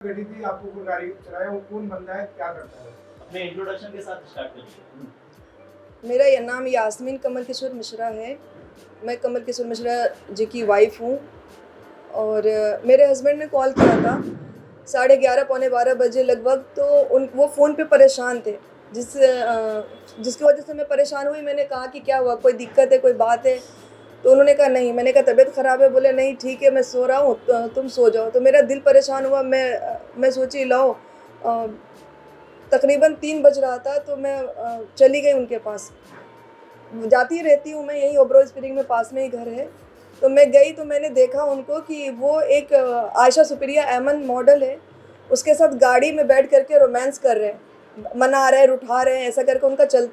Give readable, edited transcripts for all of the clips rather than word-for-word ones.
घटी थी, आपको कोई गाड़ी चलाया, वो कौन बंदा है, क्या करता है? अपने इंट्रोडक्शन के साथ स्टार्ट करिए। मेरा यह नाम यास्मीन कमल किशोर मिश्रा है। मैं कमल किशोर मिश्रा जी की वाइफ हूँ और मेरे हस्बैंड ने कॉल किया था 11:30 पौने 12 बजे लगभग। तो वो फ़ोन पे परेशान थे, जिसकी वजह से मैं परेशान हुई। मैंने कहा कि क्या हुआ, कोई दिक्कत है, कोई बात है? तो उन्होंने कहा नहीं। मैंने कहा तबीयत ख़राब है? बोले नहीं ठीक है, मैं सो रहा हूँ, तुम सो जाओ। तो मेरा दिल परेशान हुआ। मैं सोची लाओ, तकरीबन 3 बज रहा था तो मैं चली गई उनके पास। जाती रहती हूँ मैं, यहीं ओबरो स्प्रिंग में पास में ही घर है। तो मैं गई तो मैंने देखा उनको कि वो एक आयशा सुप्रिया एमन मॉडल है, उसके साथ गाड़ी में बैठ करके रोमांस कर रहे हैं, मना रहे हैं, उठा रहे हैं, ऐसा करके उनका चल।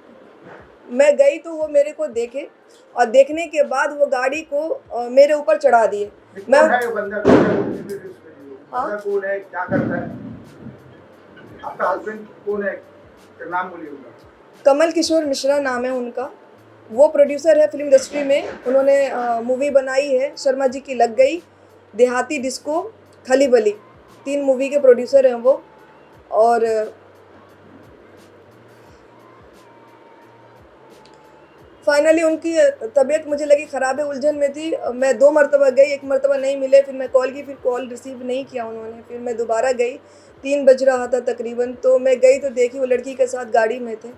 मैं गई तो वो मेरे को देखे और देखने के बाद वो गाड़ी को मेरे ऊपर चढ़ा दिए। मैं कौन है ये बंदा? कौन है वो? हाँ? बंदा कौन है, क्या करता है? आपका हस्बैंड कौन है, क्या नाम बोलिए उनका? कमल किशोर मिश्रा नाम है उनका। वो प्रोड्यूसर है फिल्म इंडस्ट्री में। उन्होंने मूवी बनाई है शर्मा जी की लग गई, देहाती डिस्को, खली बली, 3 मूवी के प्रोड्यूसर हैं वो। और फाइनली उनकी तबीयत मुझे लगी ख़राब है, उलझन में थी। मैं 2 मरतबा गई, 1 मरतबा नहीं मिले, फिर मैं कॉल की, फिर कॉल रिसीव नहीं किया उन्होंने। फिर मैं दोबारा गई, 3 बज रहा था तकरीबन। तो मैं गई तो देखी वो लड़की के साथ गाड़ी में थे।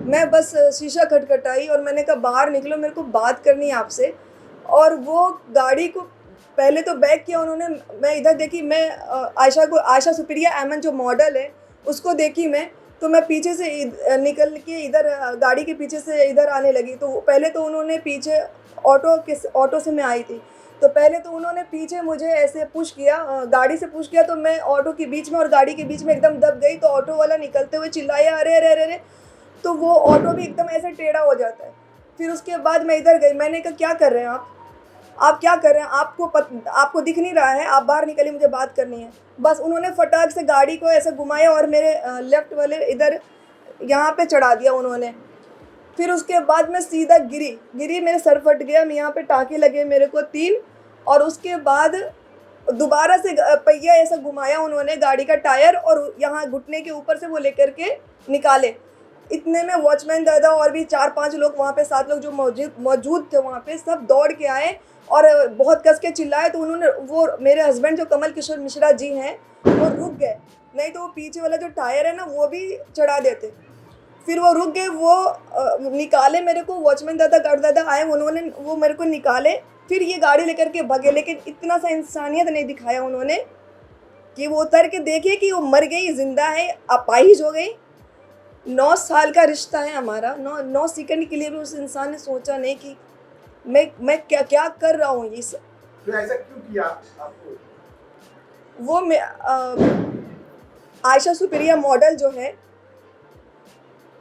मैं बस शीशा खटखटाई और मैंने कहा बाहर निकलो, मेरे को बात करनी है आपसे। और वो गाड़ी को पहले तो बैक किया उन्होंने। मैं इधर देखी, मैं आयशा सुप्रिया एमन जो मॉडल है उसको देखी मैं। तो मैं पीछे से निकल के इधर गाड़ी के पीछे से इधर आने लगी। तो पहले तो उन्होंने पीछे ऑटो से मैं आई थी, तो पहले तो उन्होंने पीछे मुझे ऐसे पुश किया, गाड़ी से पुश किया। तो मैं ऑटो के बीच में और गाड़ी के बीच में एकदम दब गई। तो ऑटो वाला निकलते हुए चिल्लाया अरे अरे अरे अरे। तो वो ऑटो भी एकदम ऐसे टेढ़ा हो जाता है। फिर उसके बाद मैं इधर गई, मैंने कहा क्या कर रहे हैं आप क्या कर रहे हैं? आपको दिख नहीं रहा है? आप बाहर निकलिए, मुझे बात करनी है। बस उन्होंने फटाक से गाड़ी को ऐसे घुमाया और मेरे लेफ्ट वाले इधर यहाँ पे चढ़ा दिया उन्होंने। फिर उसके बाद मैं सीधा गिरी, मेरे सर फट गया, मैं यहाँ पे टाँके लगे मेरे को 3। और उसके बाद दोबारा से पहिया ऐसा घुमाया उन्होंने गाड़ी का टायर, और यहाँ घुटने के ऊपर से वो लेकर के निकाले। इतने में वॉचमैन दादा और भी 4-5 लोग वहाँ पे, 7 लोग जो मौजूद थे वहाँ पे, सब दौड़ के आए और बहुत कस के चिल्लाए। तो उन्होंने, वो मेरे हस्बैंड जो कमल किशोर मिश्रा जी हैं, वो रुक गए, नहीं तो वो पीछे वाला जो टायर है ना वो भी चढ़ा देते। फिर वो रुक गए, वो निकाले मेरे को, वॉचमैन दादा गार्ड दादा आए, उन्होंने वो मेरे को निकाले। फिर ये गाड़ी लेकर के भगे, लेकिन इतना सा इंसानियत नहीं दिखाया उन्होंने कि वो उतर के देखे कि वो मर गई, जिंदा है, अपाहिज हो गई। 9 साल का रिश्ता है हमारा, 9 सेकंड के लिए भी उस इंसान ने सोचा नहीं कि मैं क्या क्या कर रहा हूँ ये सब। तो ऐसा क्यों किया आपको? वो आयशा सुप्रिया मॉडल जो है,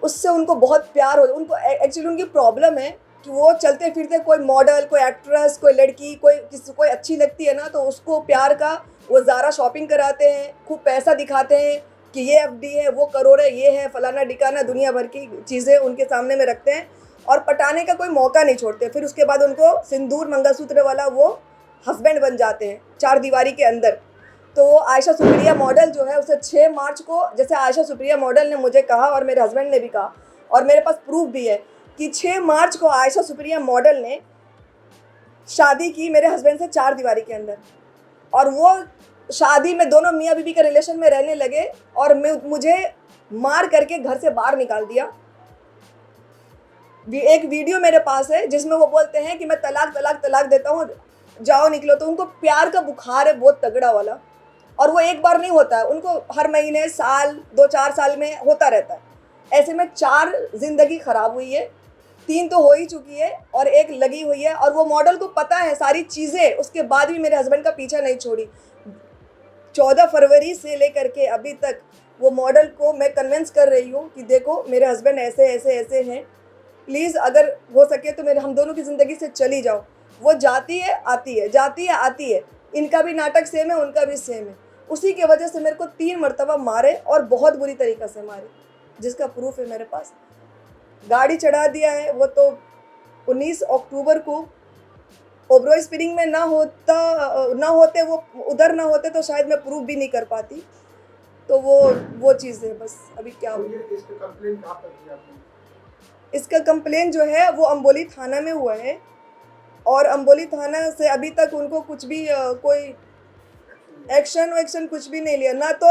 उससे उनको बहुत प्यार हो। उनको एक्चुअली उनकी प्रॉब्लम है कि वो चलते फिरते, कोई मॉडल, कोई एक्ट्रेस, कोई लड़की, कोई अच्छी लगती है ना, तो उसको प्यार का वो ज़ारा शॉपिंग कराते हैं, खूब पैसा दिखाते हैं कि ये एफडी है, वो करोड़ है, ये है फलाना डिकाना, दुनिया भर की चीज़ें उनके सामने में रखते हैं और पटाने का कोई मौका नहीं छोड़ते। फिर उसके बाद उनको सिंदूर मंगलसूत्र वाला वो हस्बैंड बन जाते हैं 4 दीवारी के अंदर। तो वो आयशा सुप्रिया मॉडल जो है, उसे 6 मार्च को, जैसे आयशा सुप्रिया मॉडल ने मुझे कहा और मेरे हस्बैंड ने भी कहा और मेरे पास प्रूफ भी है कि 6 मार्च को आयशा सुप्रिया मॉडल ने शादी की मेरे हस्बैंड से 4 दीवारी के अंदर। और वो शादी में दोनों मियाँ बीवी के रिलेशन में रहने लगे और मुझे मार करके घर से बाहर निकाल दिया। एक वीडियो मेरे पास है जिसमें वो बोलते हैं कि मैं तलाक तलाक तलाक देता हूँ, जाओ निकलो। तो उनको प्यार का बुखार है बहुत तगड़ा वाला, और वो एक बार नहीं होता है, उनको हर महीने, साल, 2-4 साल में होता रहता है। ऐसे में 4 ज़िंदगी ख़राब हुई है, 3 तो हो ही चुकी है और 1 लगी हुई है। और वो मॉडल को पता है सारी चीज़ें, उसके बाद भी मेरे हस्बैंड का पीछा नहीं छोड़ी। 14 फरवरी से लेकर के अभी तक वो मॉडल को मैं कन्विंस कर रही हूँ कि देखो मेरे हस्बैंड ऐसे ऐसे ऐसे हैं, प्लीज़ अगर हो सके तो हम दोनों की ज़िंदगी से चली जाओ। वो जाती है आती है, जाती है आती है, इनका भी नाटक सेम है, उनका भी सेम है। उसी के वजह से मेरे को 3 मरतबा मारे और बहुत बुरी तरीक़ा से मारे, जिसका प्रूफ है मेरे पास। गाड़ी चढ़ा दिया है वो तो 19 अक्टूबर को ओबरॉय स्पिनिंग में ना होते वो उधर ना होते तो शायद मैं प्रूव भी नहीं कर पाती। तो वो चीज़ है बस। अभी क्या तो ये इसका कंप्लेन कहाँ पर किया आपने? इसका कंप्लेन जो है वो अम्बोली थाना में हुआ है, और अम्बोली थाना से अभी तक उनको कुछ भी कोई एक्शन कुछ भी नहीं लिया। ना तो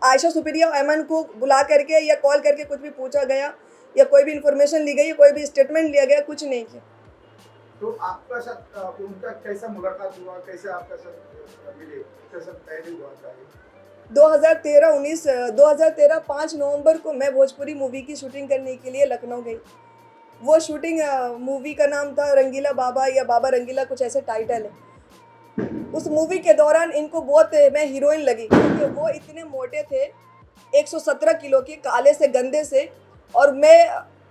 आयशा सुपीरिया अमन को बुला करके या कॉल करके कुछ भी पूछा गया, या कोई भी इंफॉर्मेशन ली गई, कोई भी स्टेटमेंट लिया गया, कुछ नहीं किया। तो आपका साथ उनका कैसा मुलाकात हुआ, कैसे आपका साथ मिले, कैसा पहले हुआ था ये? 2013 5 नवंबर को मैं भोजपुरी मूवी की शूटिंग करने के लिए लखनऊ गई। वो शूटिंग मूवी का नाम था रंगीला बाबा या बाबा रंगीला, कुछ ऐसे टाइटल है। उस मूवी के दौरान इनको बहुत मैं हीरोइन लगी, क्योंकि वो इतने मोटे थे, 117 किलो के, काले से गंदे से, और मैं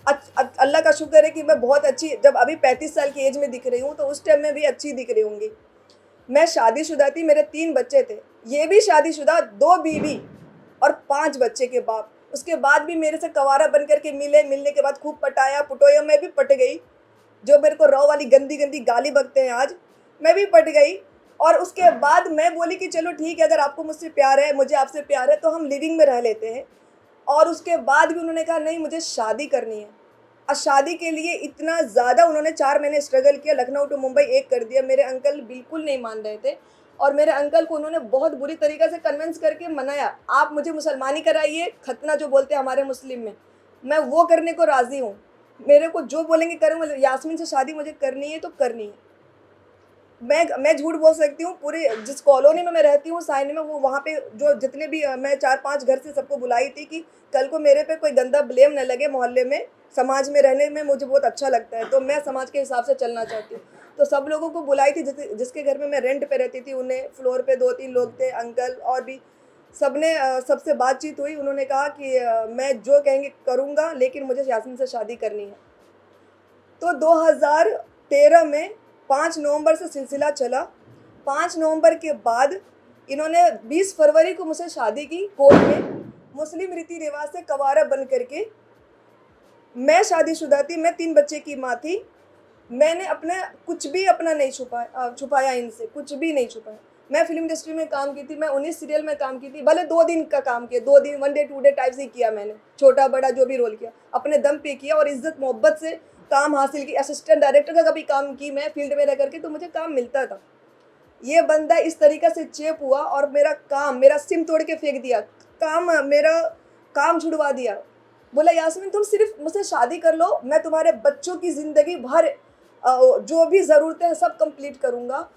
अल्लाह का शुक्र है कि मैं बहुत अच्छी, जब अभी 35 साल की एज में दिख रही हूँ तो उस टाइम में भी अच्छी दिख रही होंगी। मैं शादीशुदा थी, मेरे 3 बच्चे थे, ये भी शादीशुदा, 2 बीवी और 5 बच्चे के बाप। उसके बाद भी मेरे से कवारा बन करके मिलने के बाद खूब पटाया पुटोया, मैं भी पट गई। जो मेरे को रॉ वाली गंदी गंदी गाली बकते हैं आज, मैं भी पट गई। और उसके बाद मैं बोली कि चलो ठीक है, अगर आपको मुझसे प्यार है, मुझे आपसे प्यार है, तो हम लिविंग में रह लेते हैं। और उसके बाद भी उन्होंने कहा नहीं, मुझे शादी करनी है। और शादी के लिए इतना ज़्यादा उन्होंने 4 महीने स्ट्रगल किया, लखनऊ टू मुंबई एक कर दिया। मेरे अंकल बिल्कुल नहीं मान रहे थे, और मेरे अंकल को उन्होंने बहुत बुरी तरीक़े से कन्विंस करके मनाया, आप मुझे मुसलमानी कराइए, खतना जो बोलते हैं हमारे मुस्लिम में, मैं वो करने को राज़ी हूँ। मेरे को जो बोलेंगे करूँगा, यास्मीन से शादी मुझे करनी है तो करनी है। मैं झूठ बोल सकती हूँ, पूरे जिस कॉलोनी में मैं रहती हूँ साइन में, वो वहाँ पे जो जितने भी मैं 4-5 घर से सबको बुलाई थी कि कल को मेरे पे कोई गंदा ब्लेम न लगे। मोहल्ले में, समाज में रहने में मुझे बहुत अच्छा लगता है, तो मैं समाज के हिसाब से चलना चाहती हूँ। तो सब लोगों को बुलाई थी, जिसके घर में मैं रेंट पे रहती थी, उन्हें फ्लोर पे 2-3 लोग थे, अंकल और भी, सबने सबसे बातचीत हुई। उन्होंने कहा कि मैं जो कहेंगे करूँगा, लेकिन मुझे यास्मीन से शादी करनी है। तो 2013 में 5 नवंबर से सिलसिला चला। 5 नवंबर के बाद इन्होंने 20 फरवरी को मुझसे शादी की कोर्ट में, मुस्लिम रीति रिवाज से कवारा बन करके। मैं शादीशुदा थी, मैं 3 बच्चे की माँ थी। मैंने कुछ भी अपना नहीं छुपाया इनसे, कुछ भी नहीं छुपाया। मैं फिल्म इंडस्ट्री में काम की थी, मैं 19 सीरियल में काम की थी, भले 2 दिन का काम किया, 2 दिन, 1 डे 2 डे टाइप से किया मैंने, छोटा बड़ा जो भी रोल किया, अपने दम पे किया और इज्जत मोहब्बत से काम हासिल की। असिस्टेंट डायरेक्टर का कभी काम की मैं फील्ड में रह करके, तो मुझे काम मिलता था। ये बंदा इस तरीक़े से चेप हुआ और मेरा सिम तोड़ के फेंक दिया, मेरा काम छुड़वा दिया। बोला यास्मीन तुम सिर्फ मुझसे शादी कर लो, मैं तुम्हारे बच्चों की ज़िंदगी भर जो भी ज़रूरतें हैं सब कंप्लीट करूँगा,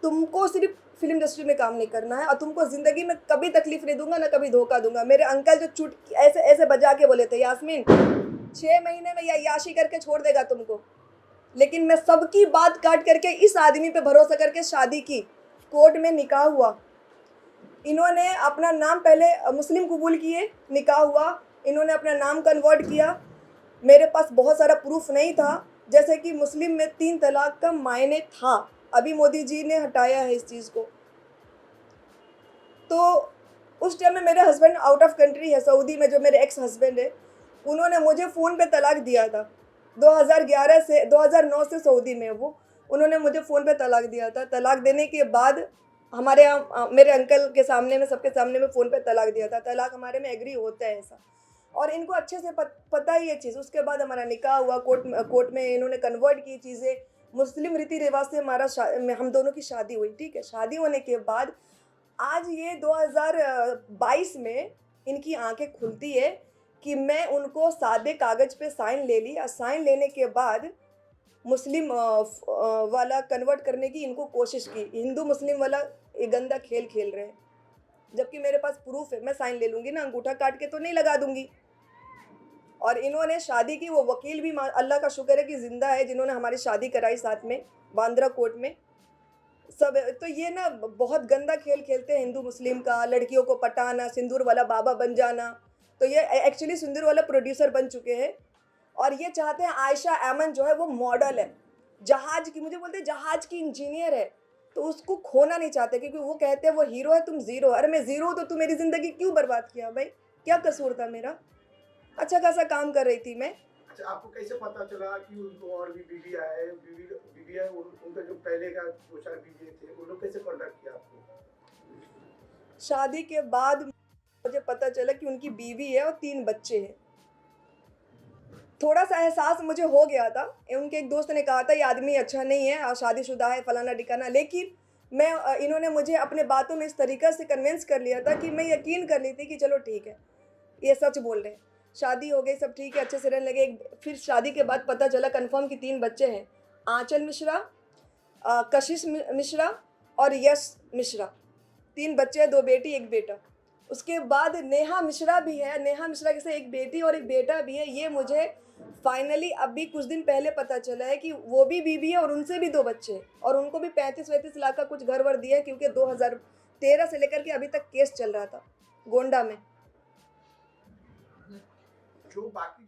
तुमको सिर्फ फिल्म इंडस्ट्री में काम नहीं करना है, और तुमको ज़िंदगी में कभी तकलीफ़ नहीं दूंगा, ना कभी धोखा दूंगा। मेरे अंकल जो ऐसे ऐसे बजा के बोले थे, यास्मीन 6 महीने में याशी करके छोड़ देगा तुमको। लेकिन मैं सबकी बात काट करके इस आदमी पे भरोसा करके शादी की। कोर्ट में निकाह हुआ, इन्होंने अपना नाम पहले मुस्लिम कबूल किए, निकाह हुआ, इन्होंने अपना नाम कन्वर्ट किया। मेरे पास बहुत सारा प्रूफ नहीं था, जैसे कि मुस्लिम में 3 तलाक का मायने था, अभी मोदी जी ने हटाया है इस चीज़ को। तो उस टाइम में मेरे हस्बैंड आउट ऑफ कंट्री है, सऊदी में, जो मेरे एक्स हस्बैंड है, उन्होंने मुझे फ़ोन पे तलाक दिया था। 2009 से सऊदी में वो, उन्होंने मुझे फ़ोन पे तलाक दिया था। तलाक देने के बाद हमारे यहाँ मेरे अंकल के सामने में, सबके सामने में फ़ोन पे तलाक दिया था। तलाक हमारे में एग्री होता है ऐसा, और इनको अच्छे से पता ही ये चीज़। उसके बाद हमारा निकाह हुआ, कोर्ट में इन्होंने कन्वर्ट की चीज़ें, मुस्लिम रीति रिवाज से हम दोनों की शादी हुई। ठीक है, शादी होने के बाद आज ये 2022 में इनकी आंखें खुलती है कि मैं उनको सादे कागज़ पे साइन ले ली, और साइन लेने के बाद मुस्लिम वाला कन्वर्ट करने की इनको कोशिश की। हिंदू मुस्लिम वाला ये गंदा खेल खेल रहे हैं, जबकि मेरे पास प्रूफ है, मैं साइन ले लूँगी ना, अंगूठा काट के तो नहीं लगा दूँगी। और इन्होंने शादी की, वो वकील भी अल्लाह का शुक्र है कि ज़िंदा है, जिन्होंने हमारी शादी कराई साथ में बांद्रा कोर्ट में सब। तो ये ना बहुत गंदा खेल खेलते हैं हिंदू मुस्लिम का, लड़कियों को पटाना, सिंदूर वाला बाबा बन जाना। तो ये एक्चुअली सिंदूर वाला प्रोड्यूसर बन चुके हैं, और ये चाहते हैं आयशा अमन जो है वो मॉडल है, जहाज की, मुझे बोलते हैं जहाज की इंजीनियर है, तो उसको खोना नहीं चाहते, क्योंकि वो कहते हैं वो हीरो है, तुम ज़ीरो। अरे मैं ज़ीरो हूँ तो तू मेरी ज़िंदगी क्यों बर्बाद किया भाई, क्या कसूर था मेरा? अच्छा खासा काम कर रही थी मैं। अच्छा, आपको कैसे पता चला कि उनको और भी बीवी है, बीवी है, उनका जो पहले का 2-4 बीवी थे, उन लोग कैसे कॉन्टेक्ट किया आपको? शादी के बाद मुझे पता चला कि उनकी बीवी है और 3 बच्चे हैं। थोड़ा सा एहसास मुझे हो गया था, उनके एक दोस्त ने कहा था ये आदमी अच्छा नहीं है और शादीशुदा है फलाना ढिकाना, लेकिन मैं इन्होंने मुझे अपने बातों में इस तरीक़े से कन्विंस कर लिया था कि मैं यकीन कर ली थी कि चलो ठीक है, ये सच बोल रहे हैं। शादी हो गई, सब ठीक है, अच्छे से रहने लगे। फिर शादी के बाद पता चला कन्फर्म कि 3 बच्चे हैं, आंचल मिश्रा, कशिश मिश्रा और यश मिश्रा। 3 बच्चे हैं, 2 बेटी 1 बेटा। उसके बाद नेहा मिश्रा भी है, नेहा मिश्रा के से 1 बेटी और 1 बेटा भी है। ये मुझे फाइनली अभी कुछ दिन पहले पता चला है कि वो भी बीवी है और उनसे भी 2 बच्चे हैं और उनको भी 35-35 लाख का कुछ घर वर दिया है, क्योंकि 2013 से लेकर के अभी तक केस चल रहा था गोंडा में। जो बाकी